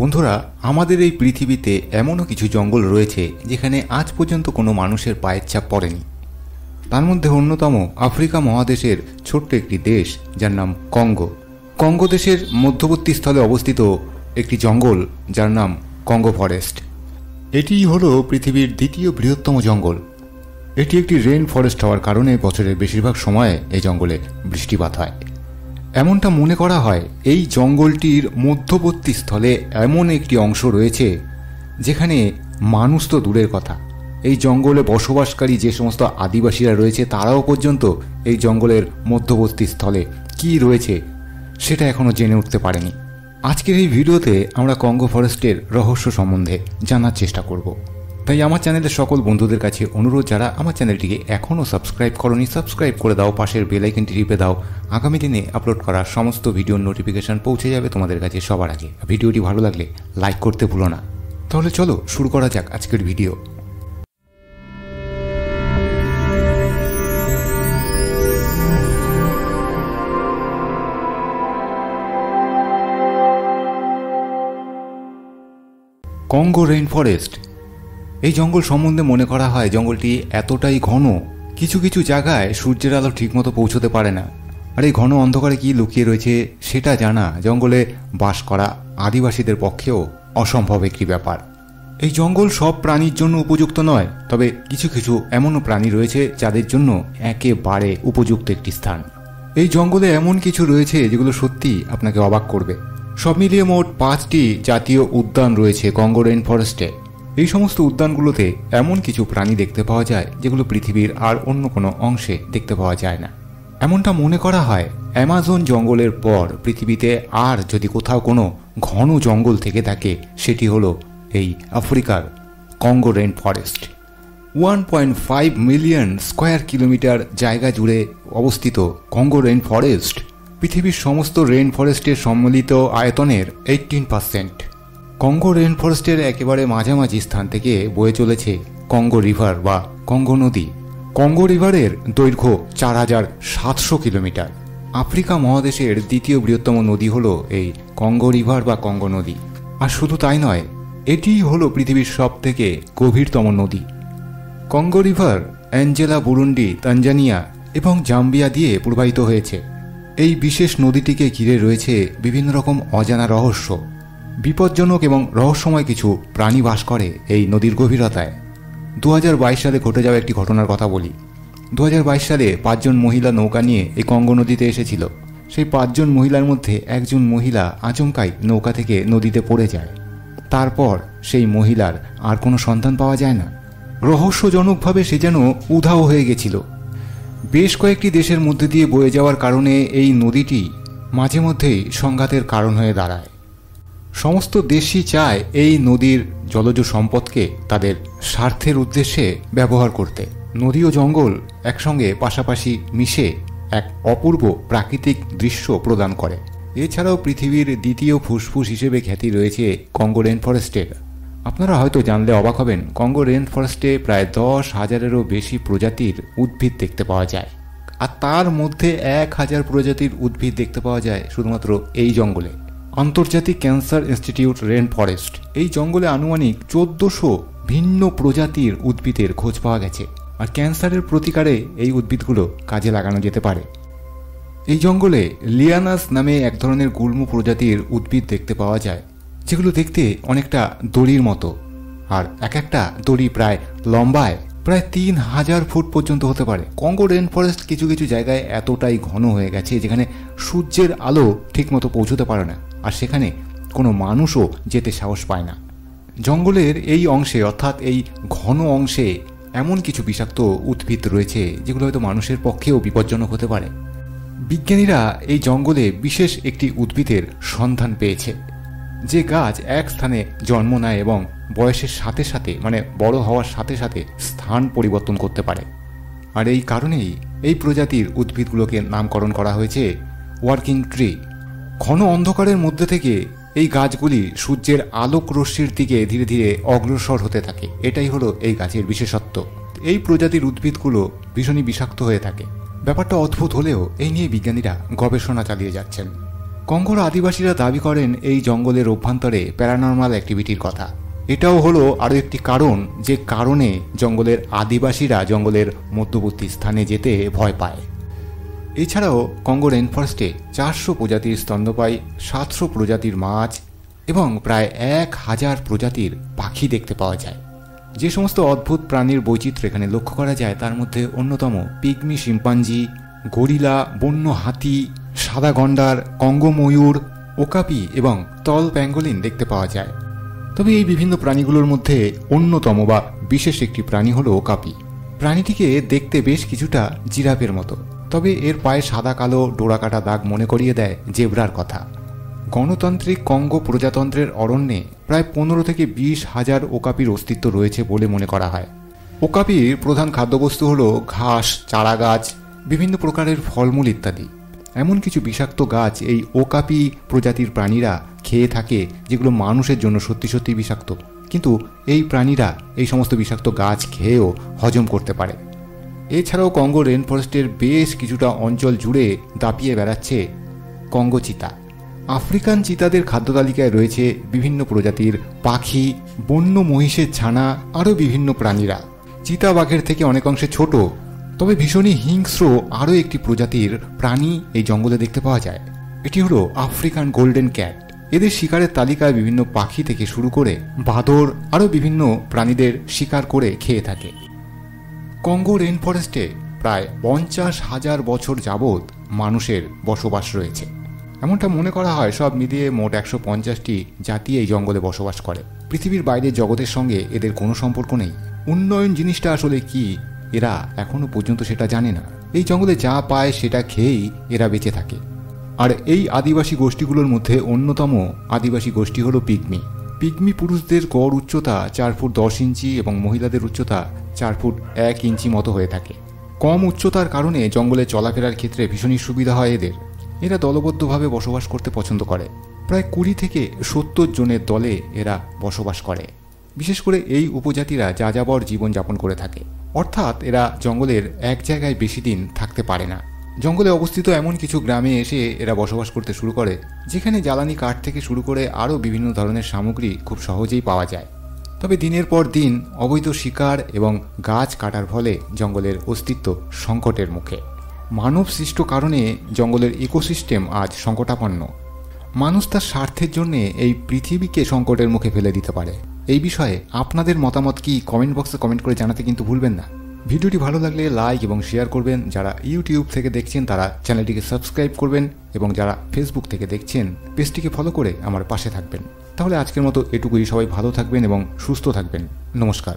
বন্ধুরা, আমাদের এই পৃথিবীতে এমনও কিছু জঙ্গল রয়েছে যেখানে আজ পর্যন্ত কোনো মানুষের পায়ের ছাপ পড়েনি। তার মধ্যে অন্যতম আফ্রিকা মহাদেশের ছোট্ট একটি দেশ যার নাম কঙ্গো। কঙ্গো দেশের মধ্যবর্তী স্থলে অবস্থিত একটি জঙ্গল যার নাম কঙ্গো ফরেস্ট। এটিই হলো পৃথিবীর দ্বিতীয় বৃহত্তম জঙ্গল। এটি একটি রেইন ফরেস্ট হওয়ার কারণে বছরের বেশিরভাগ সময়ে এই জঙ্গলে বৃষ্টিপাত হয়। এমনটা মনে করা হয় এই জঙ্গলটির মধ্যবর্তী স্থলে এমন একটি অংশ রয়েছে যেখানে মানুষ তো দূরের কথা, এই জঙ্গলে বসবাসকারী যে সমস্ত আদিবাসীরা রয়েছে তারাও পর্যন্ত এই জঙ্গলের মধ্যবর্তী স্থলে কী রয়েছে সেটা এখনও জেনে উঠতে পারেনি। আজকের এই ভিডিওতে আমরা কঙ্গো ফরেস্টের রহস্য সম্বন্ধে জানার চেষ্টা করব। তাই আমার চ্যানেলের সকল বন্ধুদের কাছে অনুরোধ, যারা আমার চ্যানেলটিকে এখনও সাবস্ক্রাইব করনি সাবস্ক্রাইব করে দাও, পাশের বেল আইকনটি টিপে দাও। আগামী দিনে আপলোড করা সমস্ত ভিডিওর নোটিফিকেশন পৌঁছে যাবে তোমাদের কাছে সবার আগে। ভিডিওটি ভালো লাগলে লাইক করতে ভুলো না। তাহলে চলো শুরু করা যাক আজকের ভিডিও। Congo rain forest. এই জঙ্গল সম্বন্ধে মনে করা হয় জঙ্গলটি এতটাই ঘন, কিছু কিছু জায়গায় সূর্যের আলো ঠিকমতো পৌঁছতে পারে না। আর এই ঘন অন্ধকারে কি লুকিয়ে রয়েছে সেটা জানা জঙ্গলে বাস করা আদিবাসীদের পক্ষেও অসম্ভব একটি ব্যাপার। এই জঙ্গল সব প্রাণীর জন্য উপযুক্ত নয়, তবে কিছু কিছু এমনও প্রাণী রয়েছে যাদের জন্য একেবারে উপযুক্ত একটি স্থান। এই জঙ্গলে এমন কিছু রয়েছে যেগুলো সত্যি আপনাকে অবাক করবে। সব মিলিয়ে মোট 5টি জাতীয় উদ্যান রয়েছে কঙ্গো রেইন ফরেস্টে। এই সমস্ত উদ্যানগুলোতে এমন কিছু প্রাণী দেখতে পাওয়া যায় যেগুলো পৃথিবীর আর অন্য কোনো অংশে দেখতে পাওয়া যায় না। এমনটা মনে করা হয় অ্যামাজন জঙ্গলের পর পৃথিবীতে আর যদি কোথাও কোনো ঘন জঙ্গল থেকে থাকে সেটি হলো এই আফ্রিকার Congo rain forest. 1.5 million square kilometre জায়গা জুড়ে অবস্থিত কঙ্গো রেইন ফরেস্ট পৃথিবীর সমস্ত রেইন ফরেস্টের সম্মিলিত আয়তনের 18%। কঙ্গো রেইন ফরেস্টের একেবারে মাঝামাঝি স্থান থেকে বয়ে চলেছে কঙ্গো রিভার বা কঙ্গো নদী। কঙ্গো রিভারের দৈর্ঘ্য 4700 কিলোমিটার। আফ্রিকা মহাদেশের দ্বিতীয় বৃহত্তম নদী হলো এই কঙ্গো রিভার বা কঙ্গো নদী। আর শুধু তাই নয়, এটিই হলো পৃথিবীর সব থেকে গভীরতম নদী। Congo river Angela, Burundi, Tanzania এবং জাম্বিয়া দিয়ে প্রবাহিত হয়েছে। এই বিশেষ নদীটিকে ঘিরে রয়েছে বিভিন্ন রকম অজানা রহস্য। বিপজ্জনক এবং রহস্যময় কিছু প্রাণী বাস করে এই নদীর গভীরতায়। 2022 সালে ঘটে যাওয়া একটি ঘটনার কথা বলি। 2022 সালে 5 জন মহিলা নৌকা নিয়ে এই কঙ্গো নদীতে এসেছিল। সেই 5 জন মহিলার মধ্যে একজন মহিলা আচমকাই নৌকা থেকে নদীতে পড়ে যায়। তারপর সেই মহিলার আর কোনো সন্ধান পাওয়া যায় না। রহস্যজনকভাবে সে যেন উধাও হয়ে গেছিল। বেশ কয়েকটি দেশের মধ্যে দিয়ে বয়ে যাওয়ার কারণে এই নদীটি মাঝে মধ্যেই সংঘাতের কারণ হয়ে দাঁড়ায়। সমস্ত দেশই চায় এই নদীর জলজ সম্পদকে তাদের স্বার্থের উদ্দেশ্যে ব্যবহার করতে। নদী ও জঙ্গল একসঙ্গে পাশাপাশি মিশে এক অপূর্ব প্রাকৃতিক দৃশ্য প্রদান করে। এছাড়াও পৃথিবীর দ্বিতীয় ফুসফুস হিসেবে খ্যাতি রয়েছে কঙ্গো রেইন ফরেস্টের। আপনারা হয়তো জানলে অবাক হবেন, কঙ্গো রেইন ফরেস্টে প্রায় 10,000-এরও বেশি প্রজাতির উদ্ভিদ দেখতে পাওয়া যায়। আর তার মধ্যে 1000 প্রজাতির উদ্ভিদ দেখতে পাওয়া যায় শুধুমাত্র এই জঙ্গলে। আন্তর্জাতিক ক্যান্সার ইনস্টিটিউট রেইন ফরেস্ট এই জঙ্গলে আনুমানিক 1400 ভিন্ন প্রজাতির উদ্ভিদের খোঁজ পাওয়া গেছে। আর ক্যান্সারের প্রতিকারে এই উদ্ভিদগুলো কাজে লাগানো যেতে পারে। এই জঙ্গলে লিয়ানাস নামে এক ধরনের গুল্ম প্রজাতির উদ্ভিদ দেখতে পাওয়া যায়, যেগুলো দেখতে অনেকটা দড়ির মতো। আর এক একটা দড়ি প্রায় লম্বায় প্রায় 3000 ফুট পর্যন্ত হতে পারে। কঙ্গো রেইন ফরেস্ট কিছু কিছু জায়গায় এতটাই ঘন হয়ে গেছে যেখানে সূর্যের আলো ঠিকমতো পৌঁছতে পারে না, আর সেখানে কোনো মানুষও যেতে সাহস পায় না। জঙ্গলের এই অংশে অর্থাৎ এই ঘন অংশে এমন কিছু বিষাক্ত উদ্ভিদ রয়েছে যেগুলো হয়তো মানুষের পক্ষেও বিপজ্জনক হতে পারে। বিজ্ঞানীরা এই জঙ্গলে বিশেষ একটি উদ্ভিদের সন্ধান পেয়েছে, যে গাছ এক স্থানে জন্ম নেয় এবং বয়সের সাথে সাথে মানে বড় হওয়ার সাথে সাথে স্থান পরিবর্তন করতে পারে। আর এই কারণেই এই প্রজাতির উদ্ভিদগুলোকে নামকরণ করা হয়েছে ওয়ার্কিং ট্রি। ঘন অন্ধকারের মধ্যে থেকে এই গাছগুলি সূর্যের আলোক রশ্মির দিকে ধীরে ধীরে অগ্রসর হতে থাকে। এটাই হলো এই গাছের বিশেষত্ব। এই প্রজাতির উদ্ভিদগুলো ভীষণই বিষাক্ত হয়ে থাকে। ব্যাপারটা অদ্ভুত হলেও এই নিয়ে বিজ্ঞানীরা গবেষণা চালিয়ে যাচ্ছেন। কঙ্গোর আদিবাসীরা দাবি করেন এই জঙ্গলের অভ্যন্তরে প্যারানর্মাল অ্যাক্টিভিটির কথা। এটাও হলো আরও একটি কারণ যে কারণে জঙ্গলের আদিবাসীরা জঙ্গলের মধ্যবর্তী স্থানে যেতে ভয় পায়। এছাড়াও কঙ্গো রেইনফরেস্টে 400 প্রজাতির স্তন্যপায়ী, 700 প্রজাতির মাছ এবং প্রায় 1000 প্রজাতির পাখি দেখতে পাওয়া যায়। যে সমস্ত অদ্ভুত প্রাণীর বৈচিত্র্য এখানে লক্ষ্য করা যায় তার মধ্যে অন্যতম পিগমি শিম্পাঞ্জি, গরিলা, বন্য হাতি, সাদা গন্ডার, কঙ্গো ময়ূর, ওকাপি এবং তল প্যাঙ্গোলিন দেখতে পাওয়া যায়। তবে এই বিভিন্ন প্রাণীগুলোর মধ্যে অন্যতম বা বিশেষ একটি প্রাণী হলো ওকাপি। প্রাণীটিকে দেখতে বেশ কিছুটা জিরাফের মতো, তবে এর পায়ে সাদা কালো ডোরাকাটা দাগ মনে করিয়ে দেয় জেব্রার কথা। গণতান্ত্রিক কঙ্গো প্রজাতন্ত্রের অরণ্যে প্রায় 15 থেকে 20 হাজার ওকাপির অস্তিত্ব রয়েছে বলে মনে করা হয়। ওকাপির প্রধান খাদ্যবস্তু হল ঘাস, চারা গাছ, বিভিন্ন প্রকারের ফলমূল ইত্যাদি। এমন কিছু বিষাক্ত গাছ এই ওকাপি প্রজাতির প্রাণীরা খেয়ে থাকে যেগুলো মানুষের জন্য সত্যি সত্যি বিষাক্ত, কিন্তু এই প্রাণীরা এই সমস্ত বিষাক্ত গাছ খেয়েও হজম করতে পারে। এছাড়াও কঙ্গো রেইনফরেস্টের বেশ কিছুটা অঞ্চল জুড়ে দাপিয়ে বেড়াচ্ছে কঙ্গো চিতা। আফ্রিকান চিতাদের খাদ্য তালিকায় রয়েছে বিভিন্ন প্রজাতির পাখি, বন্য মহিষের ছানা, আরও বিভিন্ন প্রাণীরা। চিতা বাঘের থেকে অনেকাংশে ছোট, তবে ভীষণই হিংস্র আরও একটি প্রজাতির প্রাণী এই জঙ্গলে দেখতে পাওয়া যায়। এটি হলো আফ্রিকান গোল্ডেন ক্যাট। এদের শিকারের তালিকায় বিভিন্ন পাখি থেকে শুরু করে বাঁদর আরও বিভিন্ন প্রাণীদের শিকার করে খেয়ে থাকে। কঙ্গো রেইনফরেস্টে প্রায় 50,000 বছর যাবৎ মানুষের বসবাস রয়েছে। এমনটা মনে করা হয় সব মিলিয়ে মোট 150টি জাতি এই জঙ্গলে বসবাস করে। পৃথিবীর বাইরের জগতের সঙ্গে এদের কোনো সম্পর্ক নেই। উন্নয়ন জিনিসটা আসলে কি এরা এখনো পর্যন্ত সেটা জানে না। এই জঙ্গলে যা পায় সেটা খেয়েই এরা বেঁচে থাকে। আর এই আদিবাসী গোষ্ঠীগুলোর মধ্যে অন্যতম আদিবাসী গোষ্ঠী হলো পিগমি। পিগমি পুরুষদের গড় উচ্চতা 4 ফুট 10 ইঞ্চি এবং মহিলাদের উচ্চতা 4 ফুট 1 ইঞ্চি মতো হয়ে থাকে। কম উচ্চতার কারণে জঙ্গলে চলাফেরার ক্ষেত্রে ভীষণই সুবিধা হয় এদের। এরা দলবদ্ধভাবে বসবাস করতে পছন্দ করে। প্রায় 20 থেকে 70 জনের দলে এরা বসবাস করে। বিশেষ করে এই উপজাতিরা যাযাবর জীবনযাপন করে থাকে, অর্থাৎ এরা জঙ্গলের এক জায়গায় বেশি দিন থাকতে পারে না। জঙ্গলে অবস্থিত এমন কিছু গ্রামে এসে এরা বসবাস করতে শুরু করে যেখানে জ্বালানি কাঠ থেকে শুরু করে আরও বিভিন্ন ধরনের সামগ্রী খুব সহজেই পাওয়া যায়। তবে দিনের পর দিন অবৈধ শিকার এবং গাছ কাটার ফলে জঙ্গলের অস্তিত্ব সংকটের মুখে। মানব সৃষ্ট কারণে জঙ্গলের ইকোসিস্টেম আজ সংকটাপন্ন। মানুষ তার স্বার্থের জন্য এই পৃথিবীকে সংকটের মুখে ফেলে দিতে পারে। এই বিষয়ে আপনাদের মতামত কি কমেন্ট বক্সে কমেন্ট করে জানাতে কিন্তু ভুলবেন না। ভিডিওটি ভালো লাগলে লাইক এবং শেয়ার করবেন। যারা ইউটিউব থেকে দেখছেন তারা চ্যানেলটিকে সাবস্ক্রাইব করবেন এবং যারা ফেসবুক থেকে দেখছেন পেজটিকে ফলো করে আমার পাশে থাকবেন। তাহলে আজকের মতো এটুকুই। সবাই ভালো থাকবেন এবং সুস্থ থাকবেন। নমস্কার।